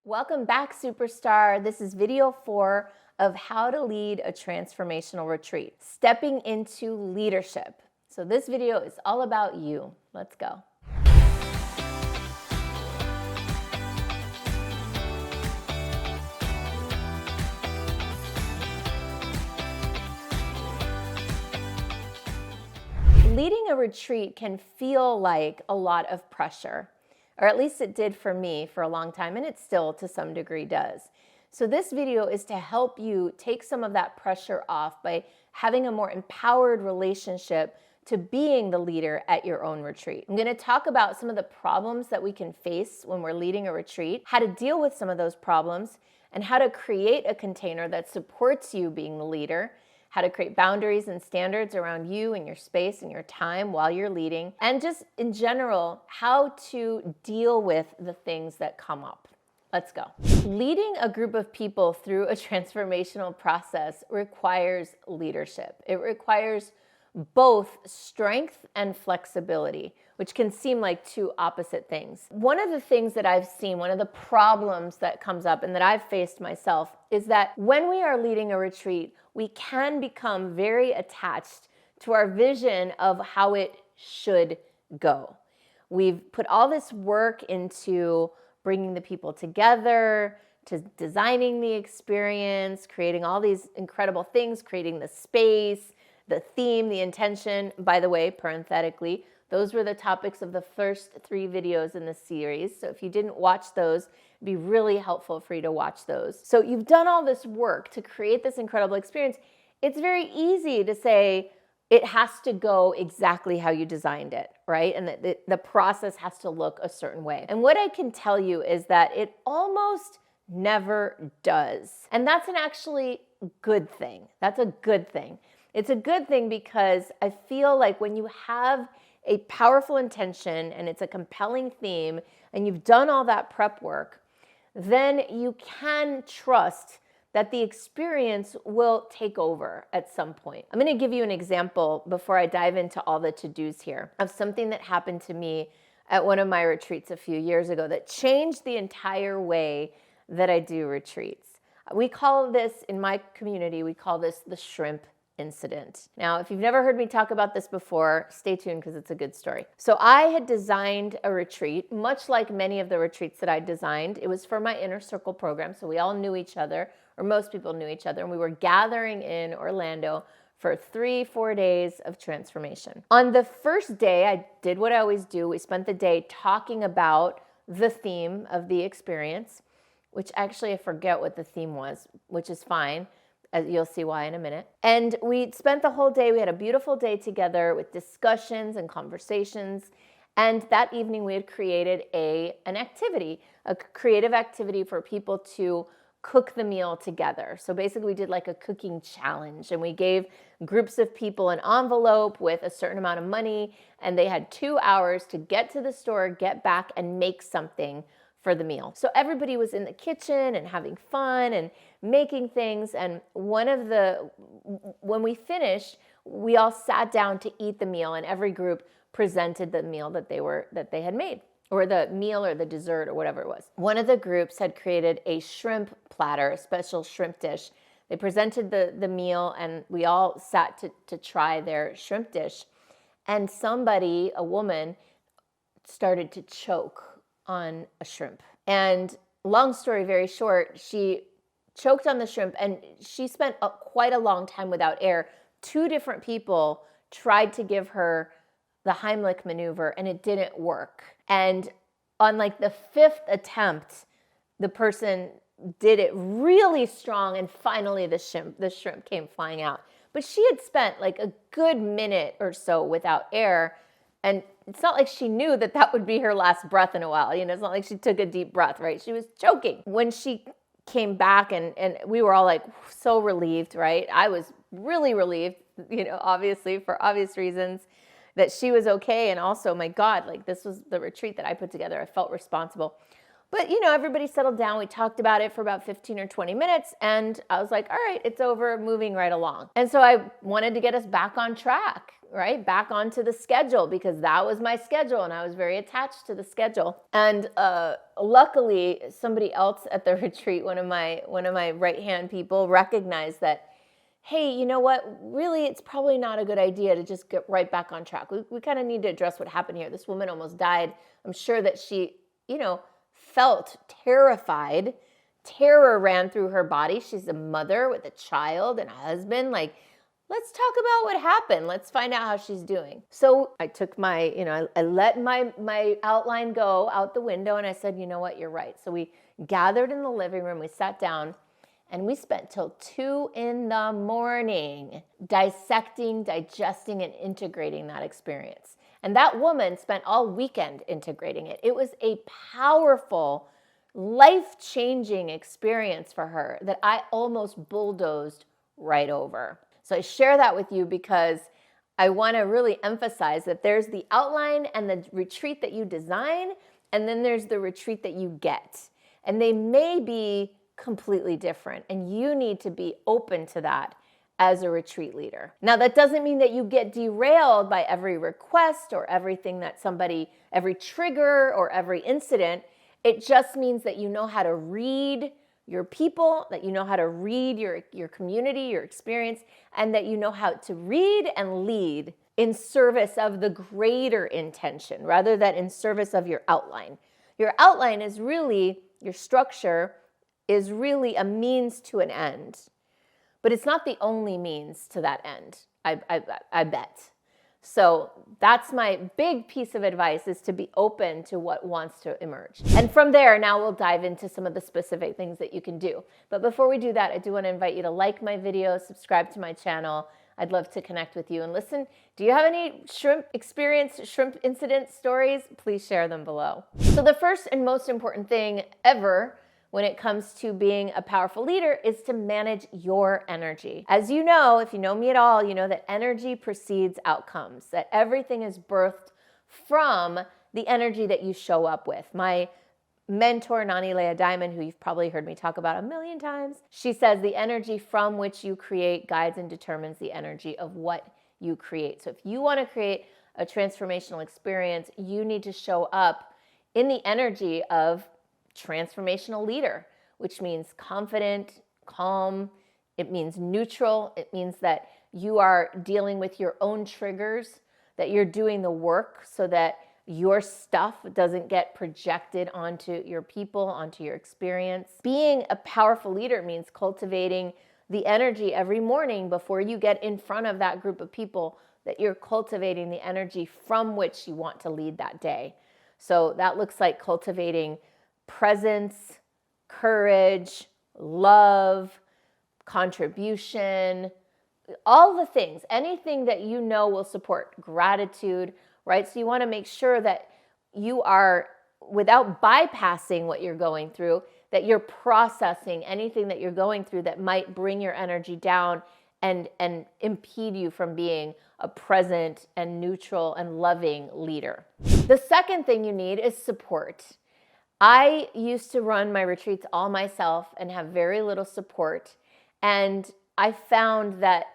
Welcome back, superstar. This is video 4 of how to lead a transformational retreat, stepping into leadership. So this video is all about you. Let's go. Leading a retreat can feel like a lot of pressure, or at least it did for me for a long time, and it still to some degree does. So this video is to help you take some of that pressure off by having a more empowered relationship to being the leader at your own retreat. I'm going to talk about some of the problems that we can face when we're leading a retreat, how to deal with some of those problems, and how to create a container that supports you being the leader, how to create boundaries and standards around you and your space and your time while you're leading, and just in general, how to deal with the things that come up. Let's go. Leading a group of people through a transformational process requires leadership. It requires both strength and flexibility, which can seem like two opposite things. One of the things that I've seen, one of the problems that comes up and that I've faced myself is that when we are leading a retreat, we can become very attached to our vision of how it should go. We've put all this work into bringing the people together, to designing the experience, creating all these incredible things, creating the space, the theme, the intention. By the way, parenthetically, those were the topics of the first 3 videos in the series. So if you didn't watch those, it'd be really helpful for you to watch those. So you've done all this work to create this incredible experience. It's very easy to say it has to go exactly how you designed it, right? And that the process has to look a certain way. And what I can tell you is that it almost never does. And that's an actually good thing. That's a good thing. It's a good thing because I feel like when you have a powerful intention and it's a compelling theme and you've done all that prep work, then you can trust that the experience will take over at some point. I'm going to give you an example before I dive into all the to-dos here of something that happened to me at one of my retreats a few years ago that changed the entire way that I do retreats. We call this, in my community, we call this the shrimp incident. Now, if you've never heard me talk about this before, stay tuned because it's a good story. So I had designed a retreat, much like many of the retreats that I designed. It was for my Inner Circle program, so we all knew each other, or most people knew each other, and we were gathering in Orlando for 3-4 days of transformation. On the first day, I did what I always do. We spent the day talking about the theme of the experience, which actually I forget what the theme was, which is fine. As you'll see why in a minute. And we spent the whole day, we had a beautiful day together with discussions and conversations. And that evening we had created an activity, a creative activity for people to cook the meal together. So basically we did like a cooking challenge, and we gave groups of people an envelope with a certain amount of money, and they had 2 hours to get to the store, get back, and make something for the meal. So everybody was in the kitchen and having fun and making things. And when we finished, we all sat down to eat the meal, and every group presented the meal that they had made, or the meal or the dessert or whatever it was. One of the groups had created a shrimp platter, a special shrimp dish. They presented the meal, and we all sat to try their shrimp dish. And somebody, a woman, started to choke on a shrimp. And long story very short, she choked on the shrimp, and she spent quite a long time without air. 2 different people tried to give her the Heimlich maneuver, and it didn't work. And on like the 5th attempt, the person did it really strong, and finally the shrimp came flying out. But she had spent like a good minute or so without air, and it's not like she knew that would be her last breath in a while. You know, it's not like she took a deep breath, right? She was choking. When she came back, and we were all like so relieved, right? I was really relieved, you know, obviously for obvious reasons, that she was okay. And also, my God, like this was the retreat that I put together. I felt responsible. But, you know, everybody settled down. We talked about it for about 15 or 20 minutes. And I was like, all right, it's over, moving right along. And so I wanted to get us back on track. right, back onto the schedule, because that was my schedule and I was very attached to the schedule. And luckily, somebody else at the retreat, one of my right-hand people, recognized that, hey, you know what, really, it's probably not a good idea to just get right back on track. We kind of need to address what happened here. This woman almost died. I'm sure that she, felt terrified. Terror ran through her body. She's a mother with a child and a husband. Like, let's talk about what happened. Let's find out how she's doing. So I took I let my outline go out the window, and I said, you know what, you're right. So we gathered in the living room, we sat down, and we spent till 2 a.m. dissecting, digesting, and integrating that experience. And that woman spent all weekend integrating it. It was a powerful, life-changing experience for her that I almost bulldozed right over. So I share that with you because I want to really emphasize that there's the outline and the retreat that you design, and then there's the retreat that you get. And they may be completely different, and you need to be open to that as a retreat leader. Now, that doesn't mean that you get derailed by every request or everything that every trigger or every incident. It just means that you know how to read your people, that you know how to read your community, your experience, and that you know how to read and lead in service of the greater intention rather than in service of your outline. Your outline is really, your structure is really a means to an end, but it's not the only means to that end, I bet. So that's my big piece of advice, is to be open to what wants to emerge. And from there, now we'll dive into some of the specific things that you can do. But before we do that, I do want to invite you to like my video, subscribe to my channel. I'd love to connect with you and listen. Do you have any shrimp incident stories? Please share them below. So the first and most important thing ever when it comes to being a powerful leader is to manage your energy. As you know, if you know me at all, you know that energy precedes outcomes, that everything is birthed from the energy that you show up with. My mentor, Nani Leah Diamond, who you've probably heard me talk about a million times, she says the energy from which you create guides and determines the energy of what you create. So if you want to create a transformational experience, you need to show up in the energy of transformational leader, which means confident, calm. It means neutral. It means that you are dealing with your own triggers, that you're doing the work so that your stuff doesn't get projected onto your people, onto your experience. Being a powerful leader means cultivating the energy every morning before you get in front of that group of people, that you're cultivating the energy from which you want to lead that day. So that looks like cultivating presence, courage, love, contribution, all the things, anything that you know will support gratitude, right? So you want to make sure that you are, without bypassing what you're going through, that you're processing anything that you're going through that might bring your energy down and impede you from being a present and neutral and loving leader. The second thing you need is support. I used to run my retreats all myself and have very little support. And I found that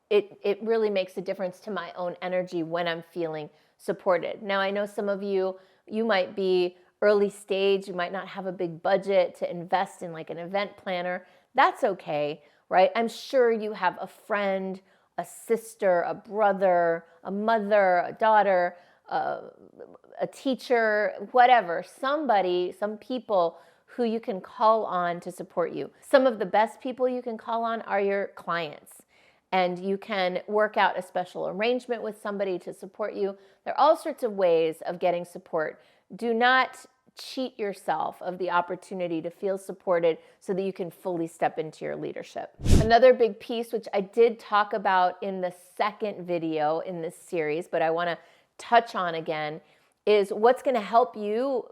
it really makes a difference to my own energy when I'm feeling supported. Now, I know some of you might be early stage, you might not have a big budget to invest in like an event planner. That's okay, right? I'm sure you have a friend, a sister, a brother, a mother, a daughter, a teacher, whatever, somebody, some people who you can call on to support you. Some of the best people you can call on are your clients, and you can work out a special arrangement with somebody to support you. There are all sorts of ways of getting support. Do not cheat yourself of the opportunity to feel supported so that you can fully step into your leadership. Another big piece, which I did talk about in the second video in this series, but I want to touch on again, is what's going to help you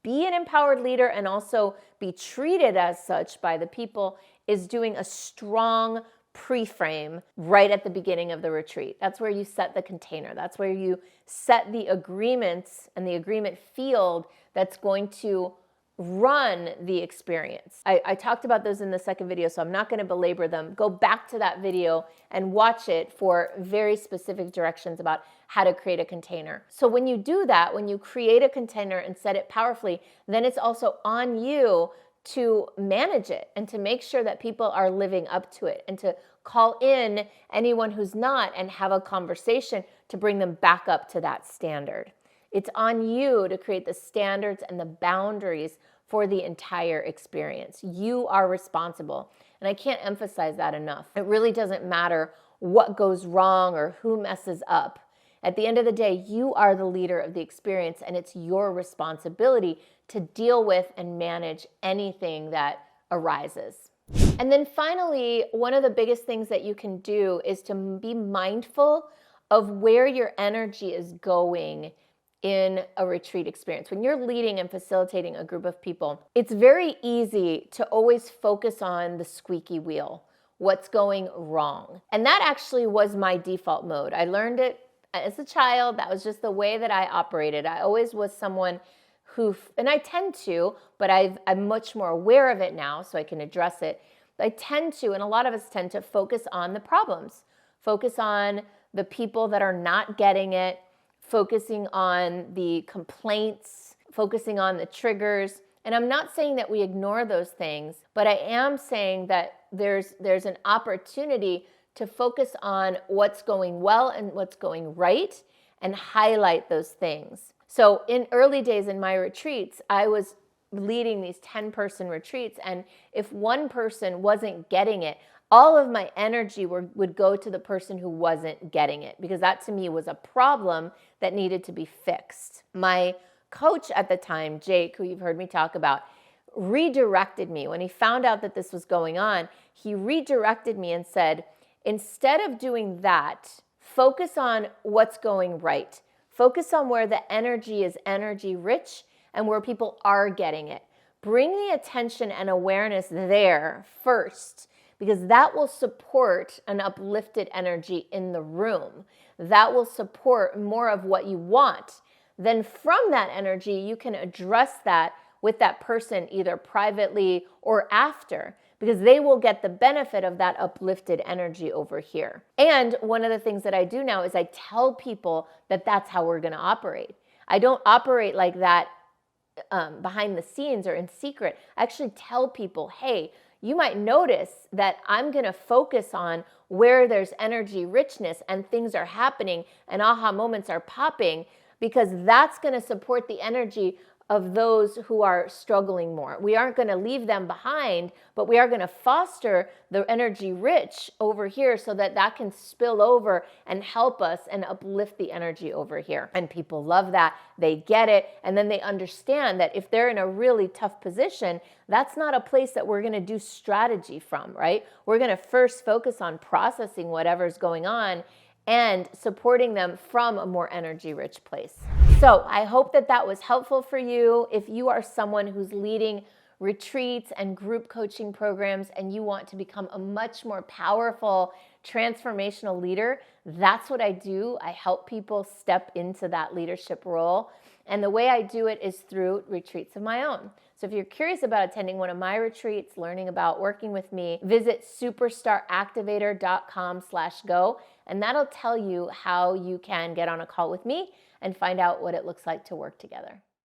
be an empowered leader and also be treated as such by the people, is doing a strong pre-frame right at the beginning of the retreat. That's where you set the container. That's where you set the agreements and the agreement field that's going to run the experience. I talked about those in the second video, so I'm not going to belabor them. Go back to that video and watch it for very specific directions about how to create a container. So when you do that, when you create a container and set it powerfully, then it's also on you to manage it and to make sure that people are living up to it and to call in anyone who's not and have a conversation to bring them back up to that standard. It's on you to create the standards and the boundaries for the entire experience. You are responsible. And I can't emphasize that enough. It really doesn't matter what goes wrong or who messes up. At the end of the day, you are the leader of the experience, and it's your responsibility to deal with and manage anything that arises. And then finally, one of the biggest things that you can do is to be mindful of where your energy is going in a retreat experience. When you're leading and facilitating a group of people, it's very easy to always focus on the squeaky wheel, what's going wrong. And that actually was my default mode. I learned it as a child. That was just the way that I operated. I always was someone who, and I tend to, but I'm much more aware of it now, so I can address it. I tend to, and a lot of us tend to focus on the problems, focus on the people that are not getting it, focusing on the complaints, focusing on the triggers. And I'm not saying that we ignore those things, but I am saying that there's an opportunity to focus on what's going well and what's going right and highlight those things. So in early days in my retreats, I was leading these 10-person retreats, and if one person wasn't getting it, all of my energy would go to the person who wasn't getting it, because that to me was a problem that needed to be fixed. My coach at the time, Jake, who you've heard me talk about, redirected me. When he found out that this was going on, he redirected me and said, instead of doing that, focus on what's going right. Focus on where the energy is energy rich and where people are getting it. Bring the attention and awareness there first, because that will support an uplifted energy in the room. That will support more of what you want. Then from that energy, you can address that with that person either privately or after, because they will get the benefit of that uplifted energy over here. And one of the things that I do now is I tell people that that's how we're going to operate. I don't operate like that behind the scenes or in secret. I actually tell people, hey, you might notice that I'm going to focus on where there's energy richness and things are happening and aha moments are popping, because that's going to support the energy of those who are struggling more. We aren't going to leave them behind, but we are going to foster the energy rich over here so that that can spill over and help us and uplift the energy over here. And people love that. They get it. And then they understand that if they're in a really tough position, that's not a place that we're going to do strategy from, right? We're going to first focus on processing whatever's going on and supporting them from a more energy-rich place. So I hope that that was helpful for you. If you are someone who's leading retreats and group coaching programs and you want to become a much more powerful, transformational leader, that's what I do. I help people step into that leadership role. And the way I do it is through retreats of my own. So if you're curious about attending one of my retreats, learning about working with me, visit superstaractivator.com/go, and that'll tell you how you can get on a call with me and find out what it looks like to work together.